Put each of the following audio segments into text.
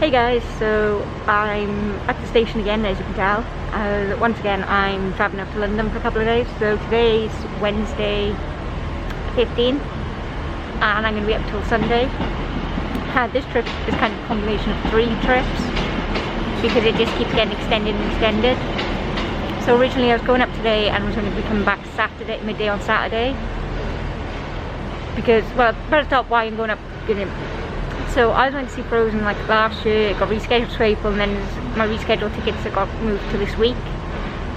Hey guys, so I'm at the station again, as you can tell. Once again I'm travelling up to London for a couple of days. So today's Wednesday 15 and I'm going to be up till Sunday. This trip is kind of a combination of 3 trips because it just keeps getting extended and extended. So originally I was going up today and was going to be coming back Saturday, midday on Saturday. Because, well, better start why I'm going up. So I was going to see Frozen like last year, it got rescheduled to April, and then my rescheduled tickets have got moved to this week.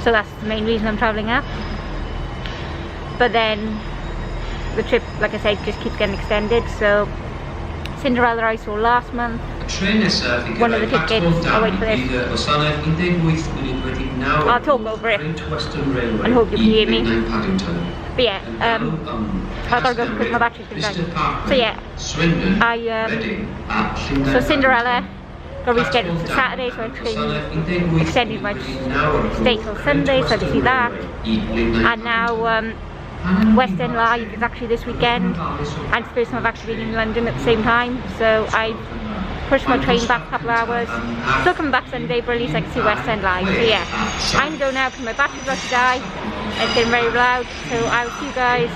So that's the main reason I'm travelling up. But then the trip, like I said, just keeps getting extended. So Cinderella I saw last month. One of the tickets, I'll wait for this. I'll talk over it and hope you can hear me. But yeah, I gotta go because my battery's been dying. So yeah, so Cinderella got rescheduled for Saturday, so I extended my stay till Sunday so I could see that. And now Westend Live is actually this weekend, and it's the first time I've actually been in London at the same time. So I pushed my train back a couple of hours. Still coming back Sunday, but at least I can see Westend Live. So yeah, I'm gonna go now because my battery's about to die. It's getting very loud, so I will see you guys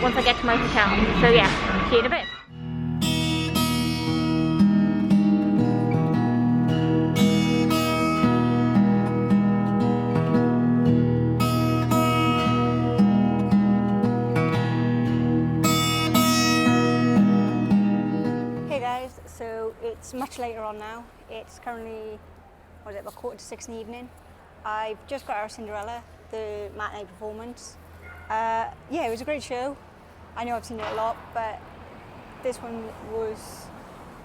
once I get to my hotel. So yeah, see you in a bit. Hey guys, so it's much later on now. It's currently, what is it, about 5:45 in the evening. I've just got our Cinderella, the matinee performance. Yeah, it was a great show. I know I've seen it a lot, but this one was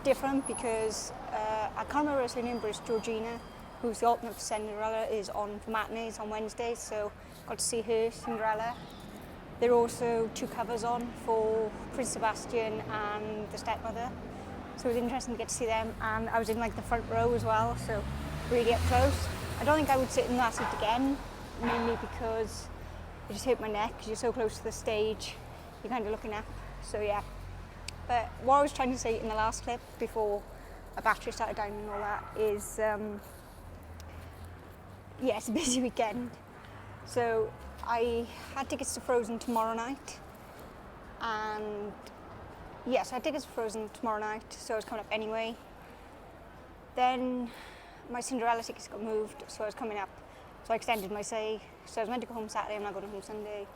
different because I can't remember her name, but it's Georgina, who's the alternate for Cinderella, is on for matinees on Wednesdays, so got to see her, Cinderella. There are also 2 covers on for Prince Sebastian and the Stepmother, so it was interesting to get to see them, and I was in like the front row as well, so really up close. I don't think I would sit in that seat again, mainly because it just hurt my neck because you're so close to the stage, you're kind of looking up, so yeah. But what I was trying to say in the last clip before my battery started dying and all that is, yeah, it's a busy weekend. So I had tickets to Frozen tomorrow night, and yes, I had tickets to Frozen tomorrow night, so I was coming up anyway. Then my Cinderella tickets got moved, so I was coming up. So I extended my stay. So I was meant to go home Saturday, I'm now going home Sunday.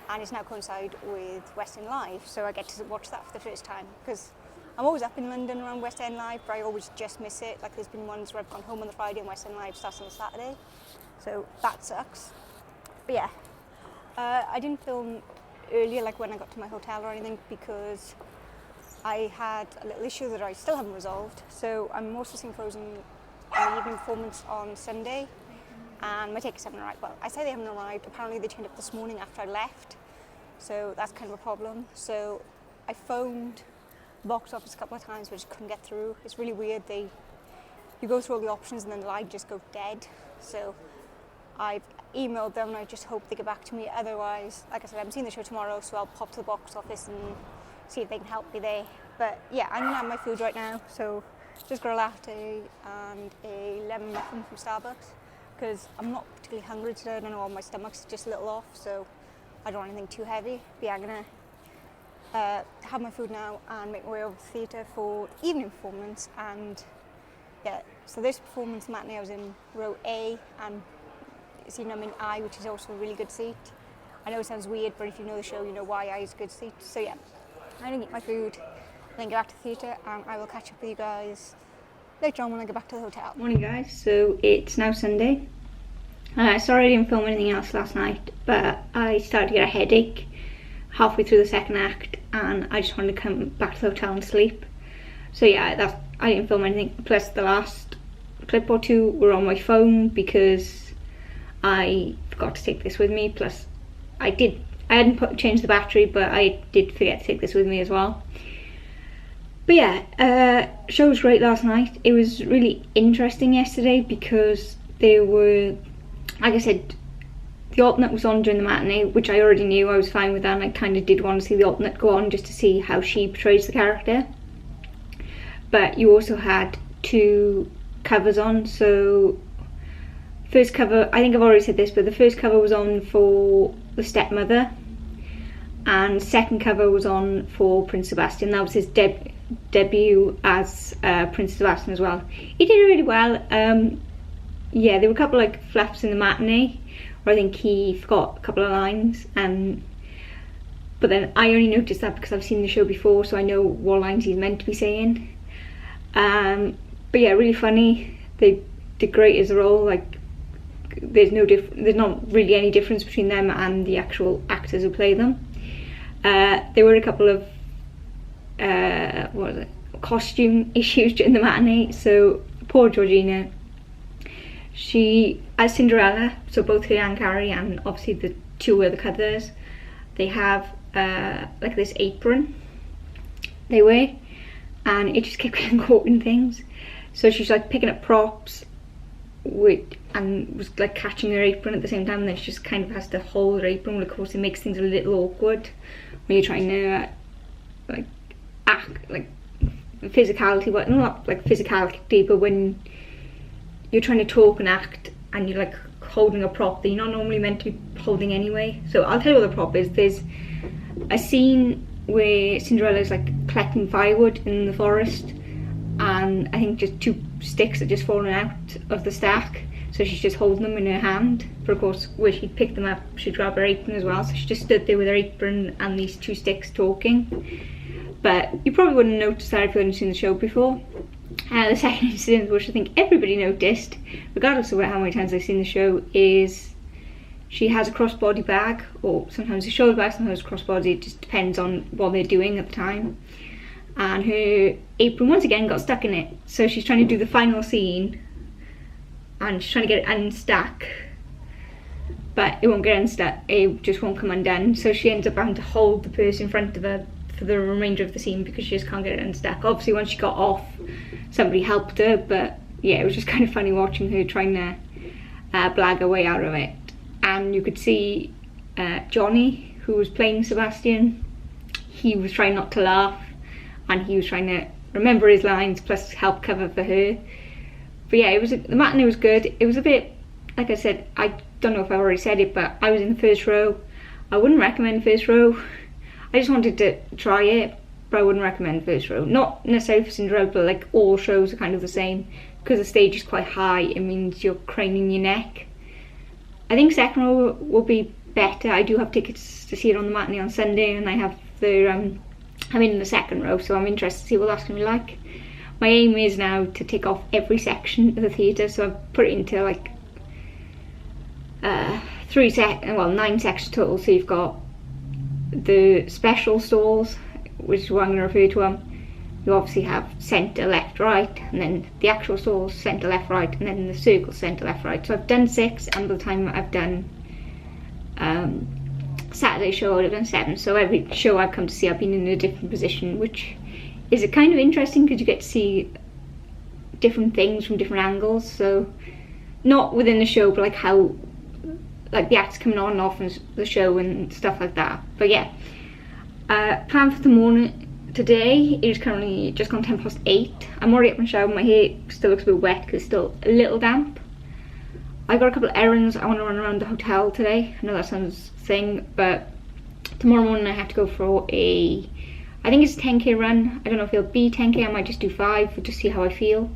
And it's now coincide with Westend Live, so I get to watch that for the first time. Because I'm always up in London around Westend Live, but I always just miss it. Like there's been ones where I've gone home on the Friday and Westend Live starts on the Saturday. So that sucks. But yeah, I didn't film earlier, like when I got to my hotel or anything, because I had a little issue that I still haven't resolved. So I'm also seeing Frozen on the evening performance on Sunday, and my tickets haven't arrived. Well, I say they haven't arrived, apparently they turned up this morning after I left, so that's kind of a problem. So I phoned the box office a couple of times but just couldn't get through. It's really weird, you go through all the options and then the line just goes dead. So I've emailed them and I just hope they get back to me. Otherwise, like I said, I'm seeing the show tomorrow, so I'll pop to the box office and see if they can help me there. But yeah, I'm gonna have my food right now, so just got a latte and a lemon muffin from Starbucks because I'm not particularly hungry today. I don't know, my stomach's just a little off, so I don't want anything too heavy. But yeah, I'm gonna have my food now and make my way over to the theatre for the evening performance. And yeah, so this performance matinee I was in row A, and seat I'm in I, which is also a really good seat. I know it sounds weird, but if you know the show, you know why I is a good seat. So yeah, I'm gonna eat my food, then get back to the theatre, and I will catch up with you guys later on when I get back to the hotel. Morning guys, so it's now Sunday. Sorry I didn't film anything else last night, but I started to get a headache halfway through the second act and I just wanted to come back to the hotel and sleep. So yeah, I didn't film anything, plus the last clip or 2 were on my phone because I forgot to take this with me, plus I hadn't changed the battery, but I did forget to take this with me as well. But yeah, show was great last night. It was really interesting yesterday because there were, like I said, the alternate was on during the matinee, which I already knew. I was fine with that, and I kind of did want to see the alternate go on just to see how she portrays the character. But you also had 2 covers on. So first cover, I think I've already said this, but the first cover was on for the stepmother, and second cover was on for Prince Sebastian. That was his debut as Prince Sebastian as well. He did really well. Yeah, there were a couple like flaps in the matinee where I think he forgot a couple of lines, but then I only noticed that because I've seen the show before, so I know what lines he's meant to be saying. But yeah, really funny. They did great as a role. Like, there's not really any difference between them and the actual actors who play them. There were a couple of costume issues during the matinee. So poor Georgina, she, as Cinderella, so both her and Carrie, and obviously the 2 other others, they have like this apron they wear, and it just kept getting caught in things. So she's like picking up props and was like catching her apron at the same time, and then she just kind of has to hold her apron. Well, of course it makes things a little awkward when you're trying to like act like physicality, but not like physicality, but when you're trying to talk and act and you're like holding a prop that you're not normally meant to be holding anyway. So I'll tell you what the prop is. There's a scene where Cinderella is like collecting firewood in the forest, and I think just 2 sticks are just falling out of the stack, so she's just holding them in her hand. But of course, where she'd pick them up, she'd grab her apron as well, so she just stood there with her apron and these 2 sticks talking. But you probably wouldn't notice that if you hadn't seen the show before. The second incident, which I think everybody noticed, regardless of how many times they've seen the show, is she has a crossbody bag, or sometimes a shoulder bag, sometimes a crossbody. It just depends on what they're doing at the time. And her apron once again got stuck in it, so she's trying to do the final scene and she's trying to get it unstuck, but it won't get unstuck, it just won't come undone, so she ends up having to hold the purse in front of her for the remainder of the scene because she just can't get it unstuck. Obviously once she got off, somebody helped her, but yeah, it was just kind of funny watching her trying to blag her way out of it. And you could see Johnny, who was playing Sebastian, he was trying not to laugh, and he was trying to remember his lines plus help cover for her. But yeah, the matinee was good. It was a bit, like I said, I don't know if I already said it, but I was in the first row. I wouldn't recommend first row. I just wanted to try it, but I wouldn't recommend first row. Not necessarily for Cinderella, but like all shows are kind of the same. Because the stage is quite high, it means you're craning your neck. I think second row will be better. I do have tickets to see it on the matinee on Sunday, and I have I'm in the second row, so I'm interested to see what that's going to be like. My aim is now to tick off every section of the theatre, so I've put it into like 9 sections total. So you've got the special stalls, which is what I'm going to refer to them. You obviously have centre, left, right, and then the actual stalls, centre, left, right, and then the circle, centre, left, right. So I've done 6, and by the time I've done Saturday show, I would have done 7. So every show I've come to see, I've been in a different position, which is kind of interesting because you get to see different things from different angles. So not within the show, but like how, like the acts coming on and off in the show and stuff like that. But yeah, plan for the morning today. It is currently just gone 8:10. I'm already up in the shower. My hair still looks a bit wet because it's still a little damp. I got a couple of errands. I want to run around the hotel today. I know that sounds thing, but tomorrow morning I have to go for I think it's a 10k run. I don't know if it'll be 10k. I might just do 5 to see how I feel.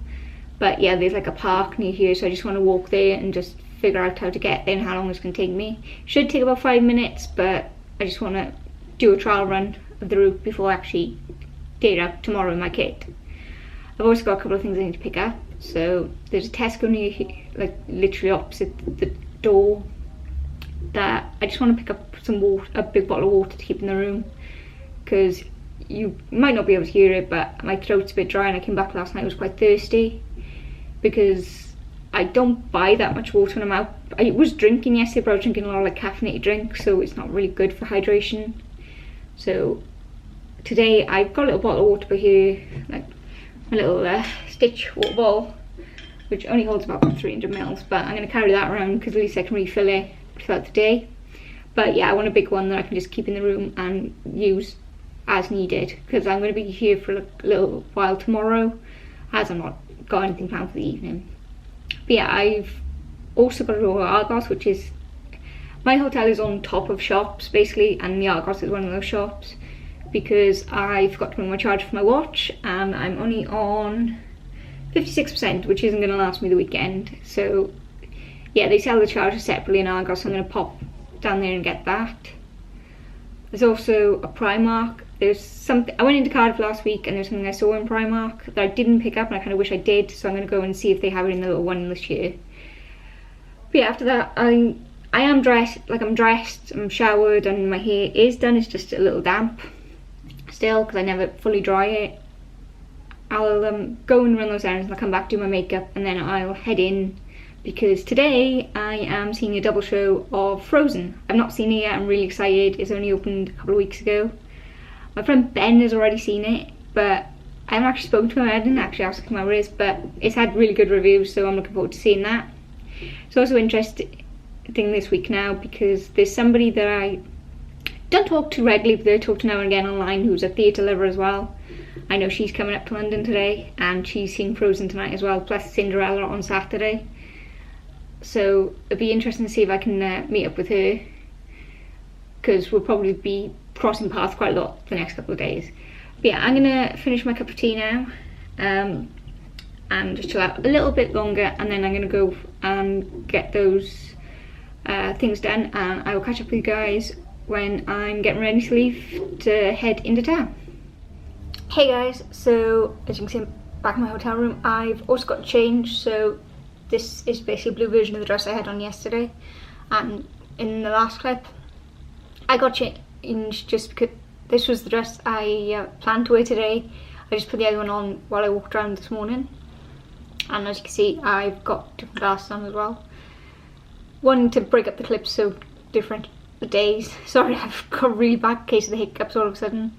But yeah, there's like a park near here, so I just want to walk there and just figure out how to get there and how long it's going to take me. Should take about 5 minutes, but I just want to do a trial run of the route before I actually date out tomorrow in my kit. I've also got a couple of things I need to pick up. So there's a Tesco near here, like literally opposite the door, that I just want to pick up some water, a big bottle of water to keep in the room, because you might not be able to hear it, but my throat's a bit dry, and I came back last night, I was quite thirsty, because I don't buy that much water when I'm out. I was drinking yesterday, but I was drinking a lot of like caffeinated drinks, so it's not really good for hydration. So today I've got a little bottle of water by here, like a little Stitch water bottle, which only holds about 300 ml, but I'm going to carry that around because at least I can refill it throughout the day. But yeah, I want a big one that I can just keep in the room and use as needed, because I'm going to be here for a little while tomorrow, as I'm not got anything planned for the evening. But yeah, I've also got to go to Argos, which is, my hotel is on top of shops basically, and the Argos is one of those shops, because I forgot to bring my charger for my watch and I'm only on 56%, which isn't going to last me the weekend. So yeah, they sell the charger separately in Argos, so I'm going to pop down there and get that. There's also a Primark. There's something, I went into Cardiff last week and there's something I saw in Primark that I didn't pick up and I kind of wish I did, so I'm going to go and see if they have it in the little one this year. But yeah, after that I am dressed, like I'm dressed, I'm showered and my hair is done. It's just a little damp still because I never fully dry it. I'll go and run those errands and I'll come back, do my makeup, and then I'll head in, because today I am seeing a double show of Frozen. I've not seen it yet, I'm really excited. It's only opened a couple of weeks ago. My friend Ben has already seen it, but I haven't actually spoken to him. I didn't actually ask him how it is, but it's had really good reviews, so I'm looking forward to seeing that. It's also interesting this week now because there's somebody that I don't talk to regularly, but I talk to now and again online, who's a theatre lover as well. I know she's coming up to London today and she's seeing Frozen tonight as well, plus Cinderella on Saturday. So it'd be interesting to see if I can meet up with her, because we'll probably be crossing paths quite a lot the next couple of days. But yeah, I'm gonna finish my cup of tea now and just chill out a little bit longer, and then I'm gonna go and get those things done, and I will catch up with you guys when I'm getting ready to leave to head into town. Hey guys, so as you can see I'm back in my hotel room. I've also got to change, so this is basically a blue version of the dress I had on yesterday, and in the last clip I got changed just because this was the dress I planned to wear today. I just put the other one on while I walked around this morning, and as you can see I've got different glasses on as well. Wanting to break up the clips so different days. Sorry, I've got a really bad case of the hiccups all of a sudden.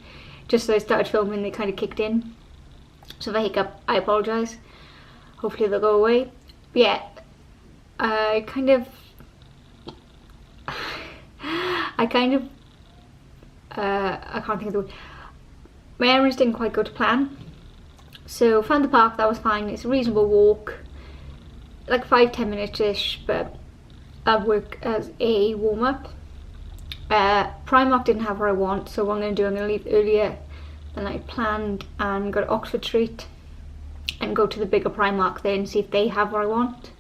Just as I started filming they kind of kicked in, so if I hiccup I apologise. Hopefully they'll go away. But yeah, I can't think of the word. My errands didn't quite go to plan, so found the park, that was fine. It's a reasonable walk, like 5-10 minutes ish, but I'll work as a warm up. Primark didn't have what I want, so what I'm going to do, I'm going to leave earlier than I planned and go to Oxford Street and go to the bigger Primark there and see if they have what I want.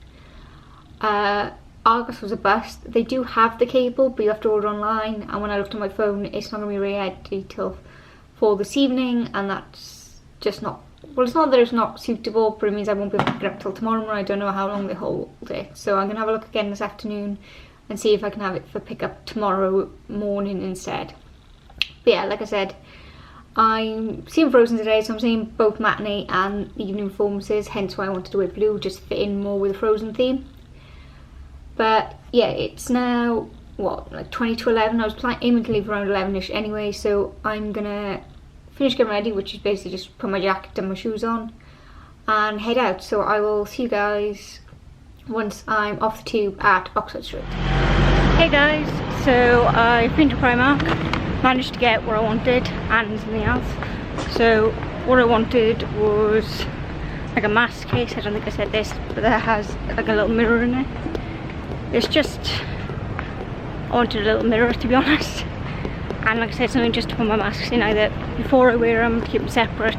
Argos was a bust. They do have the cable, but you have to order online, and when I looked on my phone it's not going to be ready till 4 this evening, and that's just not, well, it's not that it's not suitable, but it means I won't be able to pick it up till tomorrow morning. I don't know how long they hold it, so I'm going to have a look again this afternoon and see if I can have it for pickup tomorrow morning instead. But yeah, like I said, I'm seeing Frozen today, so I'm seeing both matinee and evening performances, hence why I wanted to wear blue, just fit in more with the Frozen theme. But yeah, it's now, what, like 20 to 11, I was aiming to leave around 11ish anyway, so I'm gonna finish getting ready, which is basically just put my jacket and my shoes on and head out. So I will see you guys once I'm off the tube at Oxford Street. Hey guys, so I've been to Primark, managed to get what I wanted and something else. So what I wanted was like a mask case. I don't think I said this, but that has like a little mirror in it. It's just, I wanted a little mirror to be honest, and like I said, something just to put my masks in, either before I wear them, keep them separate,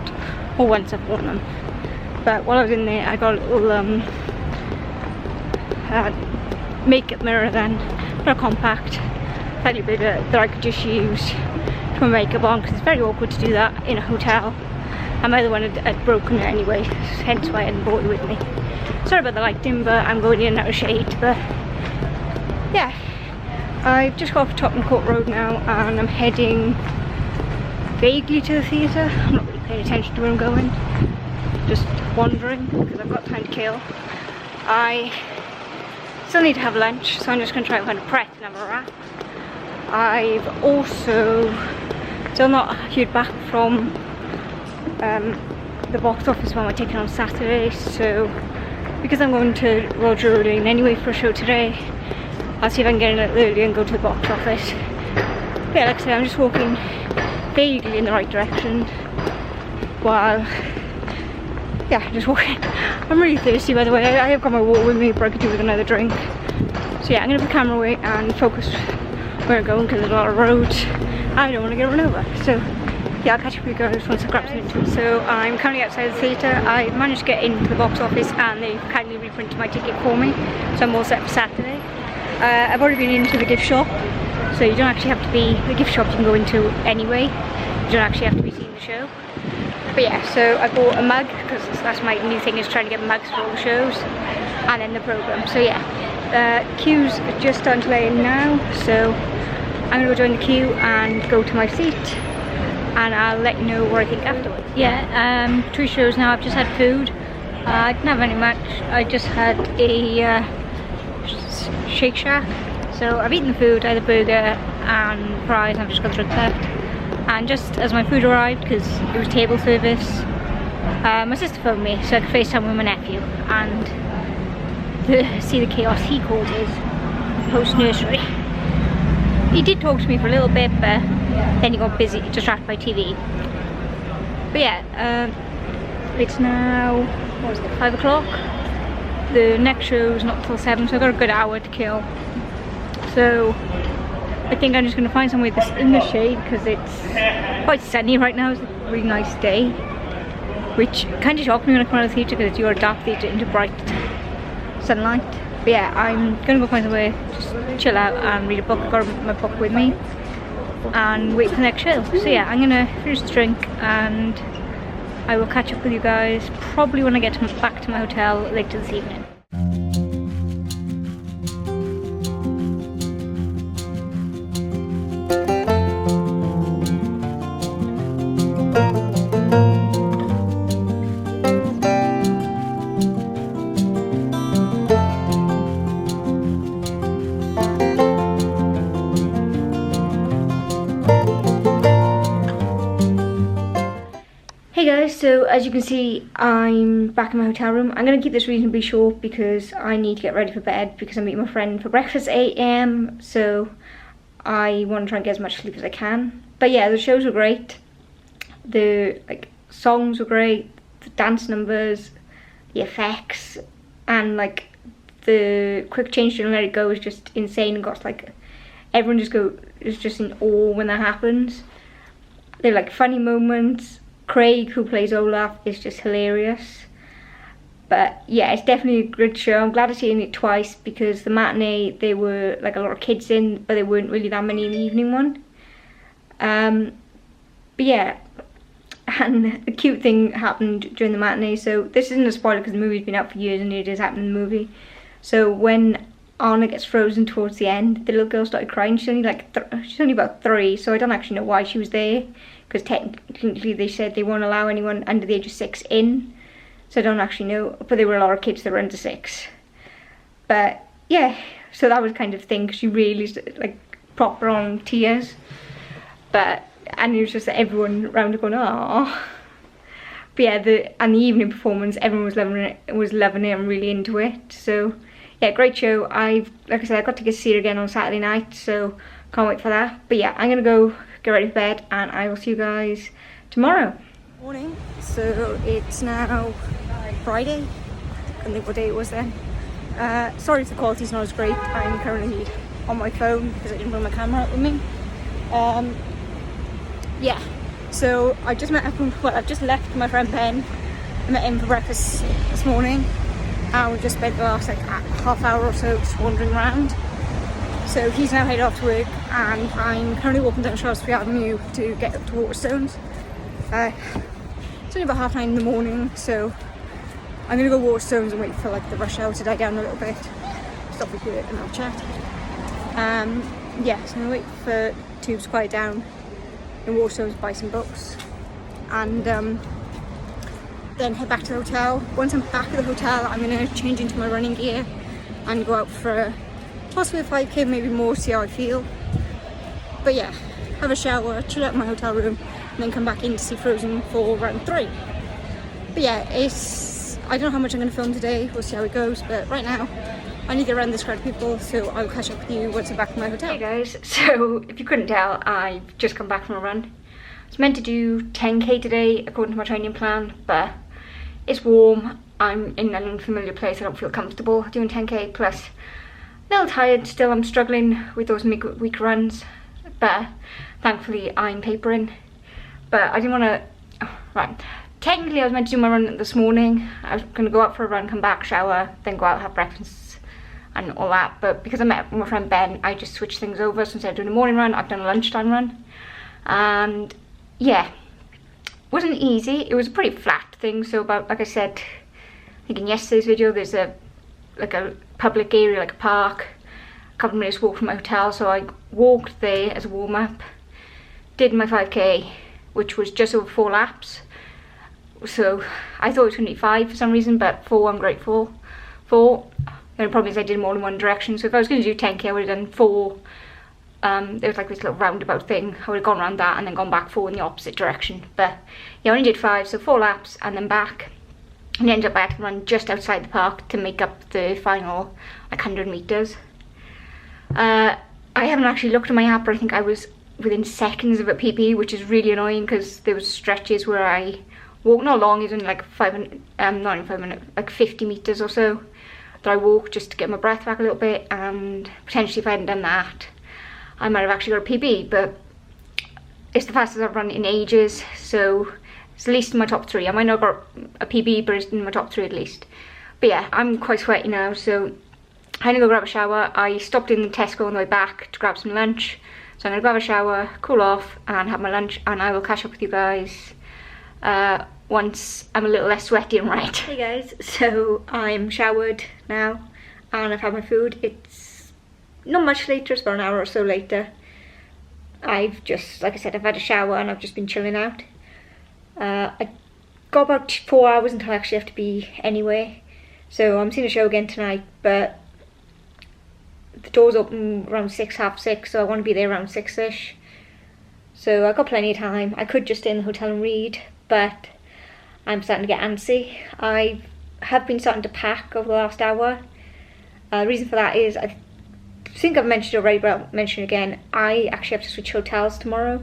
or once I've worn them. But while I was in there I got a little makeup mirror then, but a compact, slightly bigger, that I could just use to put makeup on, because it's very awkward to do that in a hotel, and my other one had broken anyway, hence why I hadn't brought it with me. Sorry about the lighting, but I'm going in and out of shade. But yeah, I've just got off Tottenham Court Road now and I'm heading vaguely to the theatre. I'm not really paying attention to where I'm going, just wandering because I've got time to kill. I still need to have lunch, so I'm just going to try and find a Pret and have a wrap. I've also still not heard back from the box office when we're taking on Saturday, so because I'm going to Roger Lane anyway for a show today, I'll see if I can get in a little early and go to the box office. But yeah, like I said, I'm just walking vaguely in the right direction while yeah, just walking. I'm really thirsty, by the way. I have got my water with me, but I could do with another drink. So yeah, I'm gonna put the camera away and focus where I'm going because there's a lot of roads. I don't want to get run over. So yeah, I'll catch up with you guys once I grab something. So I'm currently outside the theatre. I managed to get into the box office and they've kindly reprinted my ticket for me. So I'm all set for Saturday. I've already been into the gift shop. So you don't actually have to be, the gift shop you can go into anyway. You don't actually have to be seeing the show. But yeah, so I bought a mug because that's my new thing, is trying to get mugs for all the shows. And then the programme. So yeah, queue's just starting to lay in now. So I'm going to go join the queue and go to my seat. And I'll let you know what I think afterwards. Yeah, 3 shows now. I've just had food. I didn't have any much. I just had a Shake Shack. So I've eaten the food. I had a burger and fries and I've just got the drink left. And just as my food arrived, because it was table service, my sister phoned me so I could FaceTime with my nephew and see the chaos he causes post-nursery. He did talk to me for a little bit, but then he got busy, distracted by TV. But yeah, it's now, what is it, 5 o'clock? The next show's not till 7, so I've got a good hour to kill. So I think I'm just going to find somewhere in the shade because it's quite sunny right now. It's a really nice day, which kind of shocked me when I come out of the theatre because you're a dark theatre into bright sunlight. But yeah, I'm going to go find somewhere, just chill out and read a book. I've got my book with me and wait for the next show. So yeah, I'm going to finish the drink and I will catch up with you guys probably when I get back to my hotel later this evening. Hey guys, so as you can see, I'm back in my hotel room. I'm going to keep this reasonably short because I need to get ready for bed because I'm meeting my friend for breakfast at 8 AM. So I want to try and get as much sleep as I can. But yeah, the shows were great. The songs were great. The dance numbers, the effects, and the quick change to Let It Go is just insane and got everyone is just in awe when that happens. They're funny moments. Craig, who plays Olaf, is just hilarious. But yeah, it's definitely a good show. I'm glad I've seen it twice because the matinee, there were a lot of kids in, but there weren't really that many in the evening one. But yeah, and a cute thing happened during the matinee. So this isn't a spoiler because the movie's been out for years and it is happening in the movie. So when Anna gets frozen towards the end, the little girl started crying. She's only she's only about 3, so I don't actually know why she was there. Because technically they said they won't allow anyone under the age of 6 in. So I don't actually know. But there were a lot of kids that were under 6. But yeah, so that was kind of thing. She really proper on tears. And it was just everyone around her going, aww. But yeah, the evening performance, everyone was loving it and really into it. So yeah, great show. Like I said, I got to get to see it again on Saturday night. So can't wait for that. But yeah, I'm going to go get ready for bed and I will see you guys tomorrow. Morning. So it's now Friday. I couldn't think what day it was then. Sorry if the quality's not as great. I'm currently on my phone because I didn't bring my camera out with me. Yeah. So I've just left my friend Ben. I met him for breakfast this morning. And we just spent the last half hour or so just wandering around. So he's now headed off to work and I'm currently walking down Shaftesbury Avenue to get up to Waterstones. It's only about 9:30 in the morning, so I'm going to go Waterstones and wait for the rush hour to die down a little bit. Stop with you and have a chat. Yeah, so I'm going to wait for tubes to quiet down in Waterstones, buy some books and then head back to the hotel. Once I'm back at the hotel, I'm going to change into my running gear and go out for possibly a 5k, maybe more, see how I feel. But yeah, have a shower, chill out in my hotel room, and then come back in to see Frozen for round 3. But yeah, I don't know how much I'm going to film today, we'll see how it goes, but right now I need to get around this crowd of people, so I'll catch up with you once I'm back in my hotel. Hey guys, so if you couldn't tell, I've just come back from a run. I was meant to do 10k today according to my training plan, but it's warm, I'm in an unfamiliar place, I don't feel comfortable doing 10k, plus a little tired still. I'm struggling with those week runs, but thankfully I'm papering. But I didn't want to, right, technically I was meant to do my run this morning. I was going to go out for a run, come back, shower, then go out, have breakfast and all that, but because I met my friend Ben, I just switched things over. So instead of doing a morning run, I've done a lunchtime run, and yeah, wasn't easy. It was a pretty flat thing, so about, like I said, I think in yesterday's video, there's a public area, like a park, a couple of minutes walk from my hotel, so I walked there as a warm-up, did my 5k, which was just over 4 laps, so I thought it was going to be 5 for some reason, but 4 I'm grateful for. The only problem is I did them all in one direction, so if I was going to do 10k I would have done 4. There was like this little roundabout thing, I would have gone around that and then gone back 4 in the opposite direction, but yeah, I only did 5, so 4 laps and then back, and ended up I had to run just outside the park to make up the final like 100 metres. I haven't actually looked at my app, but I think I was within seconds of a PB, which is really annoying because there was stretches where I walked not long, it was only like 500, not even 5 minutes, like 50 metres or so that I walked just to get my breath back a little bit, and potentially if I hadn't done that I might have actually got a PB, but it's the fastest I've run in ages, so it's at least in my top 3. I might not got a PB, but it's in my top 3 at least. But yeah, I'm quite sweaty now, so I'm gonna go grab a shower. I stopped in the Tesco on the way back to grab some lunch, so I'm gonna grab a shower, cool off and have my lunch, and I will catch up with you guys once I'm a little less sweaty and red. Hey guys, so I'm showered now and I've had my food. It's not much later, it's about an hour or so later. I've just, like I said, I've had a shower and I've just been chilling out. I got about 4 hours until I actually have to be anyway, so I'm seeing a show again tonight, but the doors open around 6, half 6, so I want to be there around 6ish. So I've got plenty of time. I could just stay in the hotel and read, but I'm starting to get antsy. I have been starting to pack over the last hour. The reason for that is, I think I've mentioned it already, but I'll mention it again. I actually have to switch hotels tomorrow,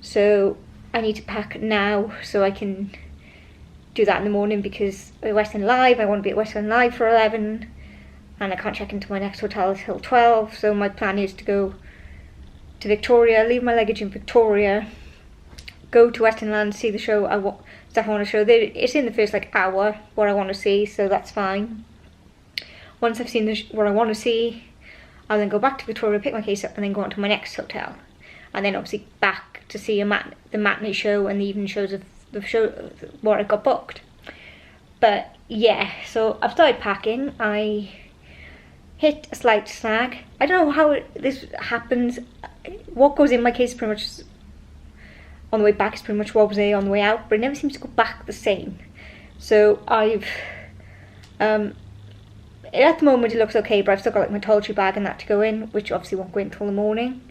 so I need to pack now so I can do that in the morning, because at Westend Live, I want to be at Westend Live for 11, and I can't check into my next hotel until 12, so my plan is to go to Victoria, leave my luggage in Victoria, go to Westend Land, see the show, stuff I want to show. It's in the first like hour what I want to see, so that's fine. Once I've seen what I want to see, I'll then go back to Victoria, pick my case up, and then go on to my next hotel, and then obviously back to see the matinee show and the evening shows of the show where I got booked. But yeah, so I've started packing. I hit a slight snag. I don't know how this happens. What goes in my case pretty much on the way back is pretty much what was there on the way out, but it never seems to go back the same. So I've at the moment it looks okay, but I've still got like my toiletry bag and that to go in, which obviously won't go in until the morning.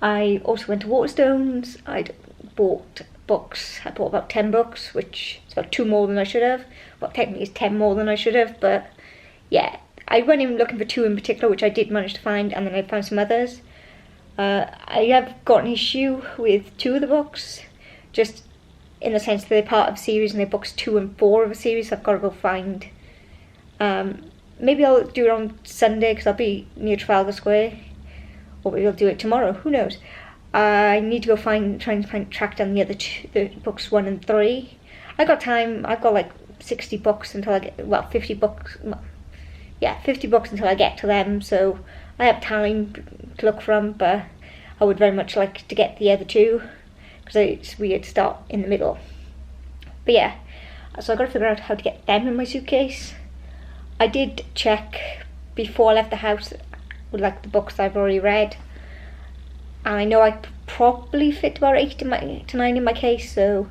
I also went to Waterstones. I'd bought books. I bought about 10 books, which is about 2 more than I should have. Well, technically it's 10 more than I should have, but yeah, I went in looking for 2 in particular, which I did manage to find, and then I found some others. I have got an issue with 2 of the books, just in the sense that they're part of a series and they're books 2 and 4 of a series, so I've got to go find. Maybe I'll do it on Sunday because I'll be near Trafalgar Square, or maybe I'll do it tomorrow, who knows. I need to go try and track down the other the books 1 and 3. I got time. I've got like 60 books until I get, well, 50 books. Yeah, 50 books until I get to them, so I have time to look from, but I would very much like to get the other 2 because it's weird to start in the middle. But yeah, so I've got to figure out how to get them in my suitcase. I did check before I left the house with like the books I've already read, and I know I could probably fit about 8 to 9 in my case, so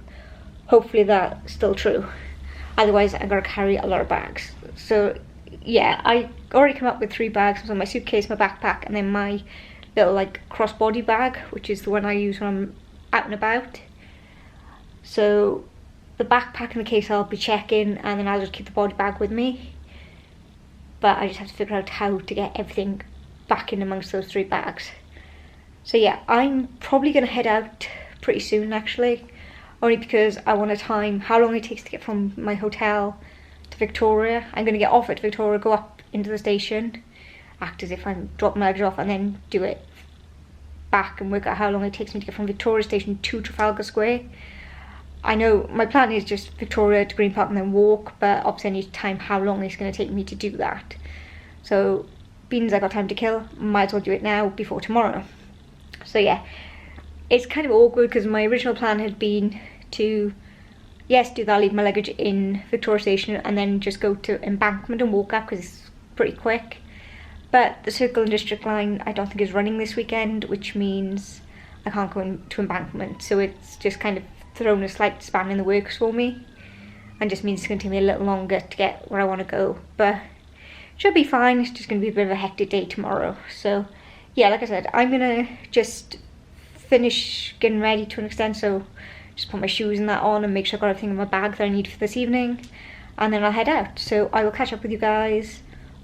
hopefully that's still true. Otherwise I've got to carry a lot of bags. So yeah, I already come up with 3 bags. So my suitcase, my backpack, and then my little like crossbody bag, which is the one I use when I'm out and about. So the backpack and the case I'll be checking, and then I'll just keep the body bag with me. But I just have to figure out how to get everything back in amongst those 3 bags. So yeah, I'm probably going to head out pretty soon actually. only because I want to time how long it takes to get from my hotel to Victoria. I'm going to get off at Victoria, go up into the station, act as if I'm dropping my luggage off, and then do it back and work out how long it takes me to get from Victoria Station to Trafalgar Square. I know my plan is just Victoria to Green Park and then walk, but obviously I need to time how long it's going to take me to do that. So, being as I got time to kill, might as well do it now before tomorrow. So yeah, it's kind of awkward because my original plan had been to, yes, do that, leave my luggage in Victoria Station and then just go to Embankment and walk up because it's pretty quick. But the Circle and District line I don't think is running this weekend, which means I can't go into Embankment. So it's just kind of thrown a slight span in the works for me, and just means it's going to take me a little longer to get where I want to go. But should be fine. It's just going to be a bit of a hectic day tomorrow. So yeah, like I said, I'm going to just finish getting ready to an extent. So just put my shoes and that on and make sure I've got everything in my bag that I need for this evening. And then I'll head out. So I will catch up with you guys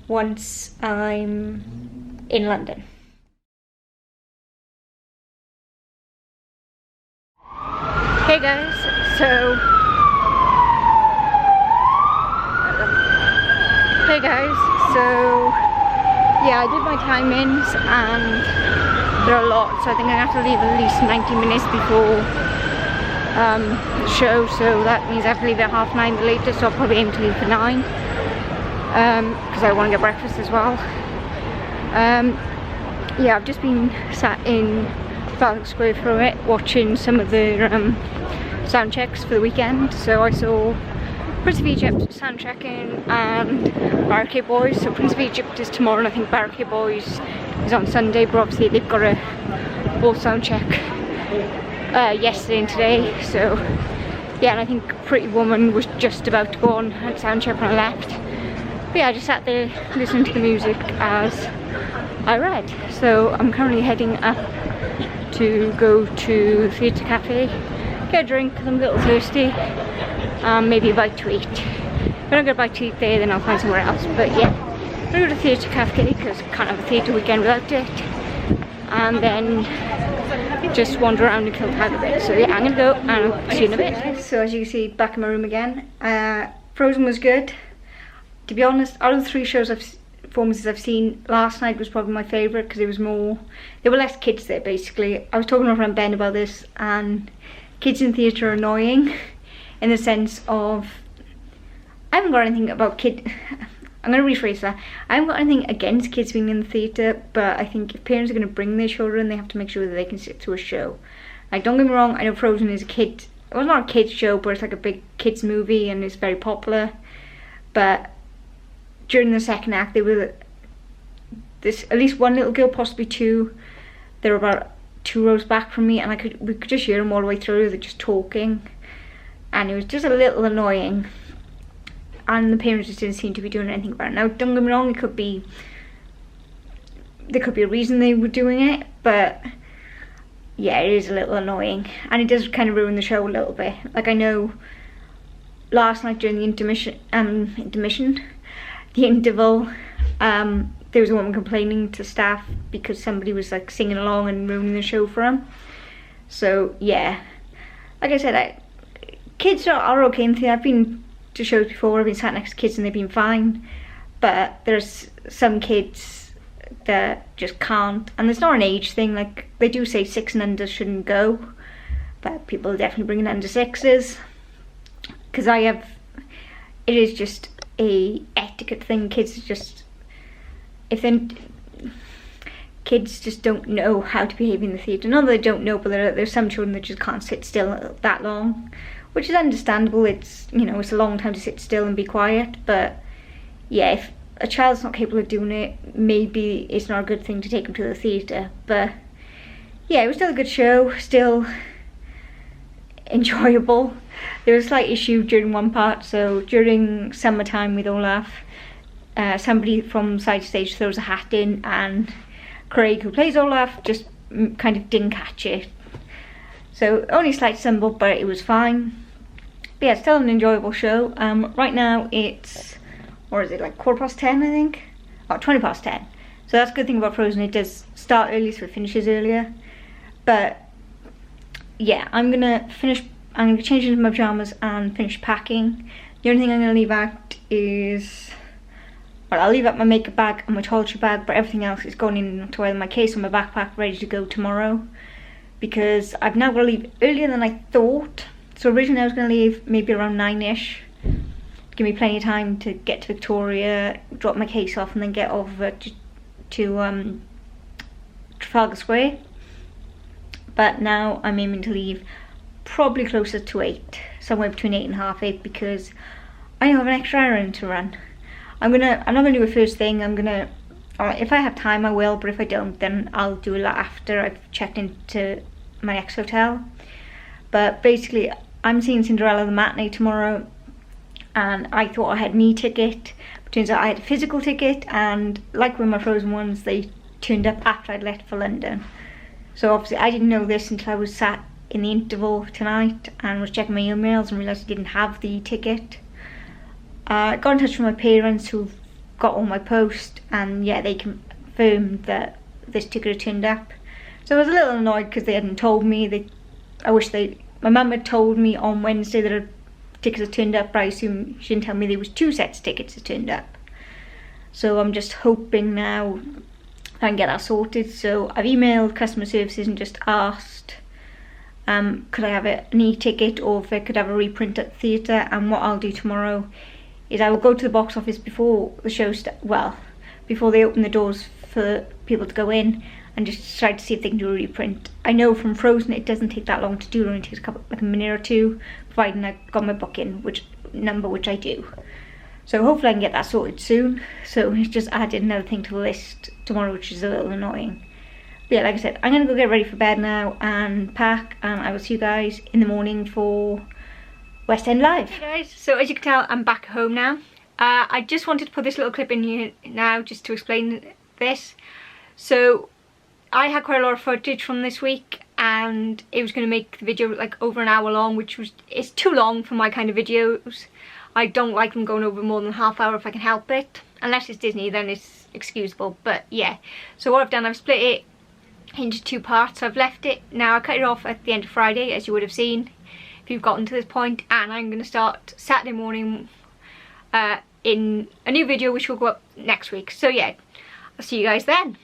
once I'm in London. Hey guys, so yeah, I did my timings and there are a lot, so I think I have to leave at least 90 minutes before the show, so that means I have to leave at 9:30 the latest, so I'll probably aim to leave for 9 because I want to get breakfast as well. Yeah, I've just been sat in Trafalgar Square for a bit watching some of the sound checks for the weekend. So I saw Prince of Egypt sound checking and Barricade Boys. So Prince of Egypt is tomorrow and I think Barricade Boys is on Sunday, but obviously they've got a full sound check yesterday and today. So yeah, and I think Pretty Woman was just about to go on at sound check when I left. But yeah, I just sat there listening to the music as I read. So I'm currently heading up to go to the Theatre Cafe, get a drink because I'm a little thirsty, maybe a bite to eat. If I don't get a bite to eat there, then I'll find somewhere else. But yeah, I'm going to go to the Theatre Cafe because I can't have a theatre weekend without it. And then just wander around and kill time a bit. So yeah, I'm going to go and I'll see you in a bit. So as you can see, back in my room again. Frozen was good. To be honest, out of the 3 performances I've seen, last night was probably my favourite because there were less kids there basically. I was talking to my friend Ben about this, and kids in theatre are annoying in the sense of, I haven't got anything about I'm going to rephrase that. I haven't got anything against kids being in the theatre, but I think if parents are going to bring their children, they have to make sure that they can sit through a show. Like, don't get me wrong, I know Frozen is it was not a kids show, but it's like a big kids movie and it's very popular. But during the second act, there were at least one little girl, possibly 2. They were about 2 rows back from me, and we could just hear them all the way through. They're just talking, and it was just a little annoying. And the parents just didn't seem to be doing anything about it. Now, don't get me wrong, there could be a reason they were doing it, but yeah, it is a little annoying, and it does kind of ruin the show a little bit. Like, I know last night during the interval, there was a woman complaining to staff because somebody was like singing along and ruining the show for them. So yeah, like I said, kids are okay in theatre. I've been to shows before, I've been sat next to kids and they've been fine, but there's some kids that just can't, and it's not an age thing. Like, they do say 6 and under shouldn't go, but people are definitely bringing under 6s, because it is just a etiquette thing. Kids just don't know how to behave in the theatre. Not that they don't know, but there's some children that just can't sit still that long, which is understandable. It's, it's a long time to sit still and be quiet, but yeah, if a child's not capable of doing it, maybe it's not a good thing to take them to the theatre. But yeah, it was still a good show, still enjoyable. There was a slight issue during one part. So during Summertime with Olaf, somebody from side stage throws a hat in, and Craig, who plays Olaf, just kind of didn't catch it. So only a slight stumble, but it was fine. But yeah, still an enjoyable show. Right now it's, or is it like 10:15, I think? Oh, 10:20. So that's a good thing about Frozen. It does start early, so it finishes earlier. But yeah, I'm gonna finish I'm going to change into my pyjamas and finish packing. The only thing I'm going to leave out is, well, I'll leave out my makeup bag and my toiletry bag, but everything else is going into either my case or my backpack, ready to go tomorrow. Because I've now got to leave earlier than I thought. So originally I was going to leave maybe around 9ish. Give me plenty of time to get to Victoria, drop my case off, and then get over to Trafalgar Square. But now I'm aiming to leave probably closer to 8, somewhere between 8 and half 8, because I have an extra errand to run. I'm not gonna do it first thing. If I have time I will, but if I don't then I'll do it after I've checked into my next hotel. But basically I'm seeing Cinderella the matinee tomorrow, and I thought I had an e-ticket, but turns out I had a physical ticket, and like with my Frozen ones, they turned up after I'd left for London. So obviously I didn't know this until I was sat in the interval tonight and was checking my emails and realised I didn't have the ticket. I got in touch with my parents who've got all my post, and yeah, they confirmed that this ticket had turned up. So I was a little annoyed because they hadn't told me. My mum had told me on Wednesday that her tickets had turned up, but I assume she didn't tell me there was 2 sets of tickets that turned up. So I'm just hoping now I can get that sorted. So I've emailed customer services and just asked could I have an e-ticket, or if I could have a reprint at the theatre. And what I'll do tomorrow is I will go to the box office before the show before they open the doors for people to go in, and just try to see if they can do a reprint. I know from Frozen it doesn't take that long to do, it only takes a minute or two, providing I've got my booking, which I do. So hopefully I can get that sorted soon. So it's just added another thing to the list tomorrow, which is a little annoying. But yeah, like I said, I'm going to go get ready for bed now and pack, and I will see you guys in the morning for Westend Live. Hey guys, so as you can tell, I'm back home now. I just wanted to put this little clip in here now just to explain this. So I had quite a lot of footage from this week, and it was going to make the video like over an hour long, it's too long for my kind of videos. I don't like them going over more than half hour if I can help it. Unless it's Disney, then it's excusable. But yeah, so what I've done, I've split it into 2 parts. I've left it, now I cut it off at the end of Friday, as you would have seen if you've gotten to this point, and I'm going to start Saturday morning in a new video which will go up next week. So yeah, I'll see you guys then.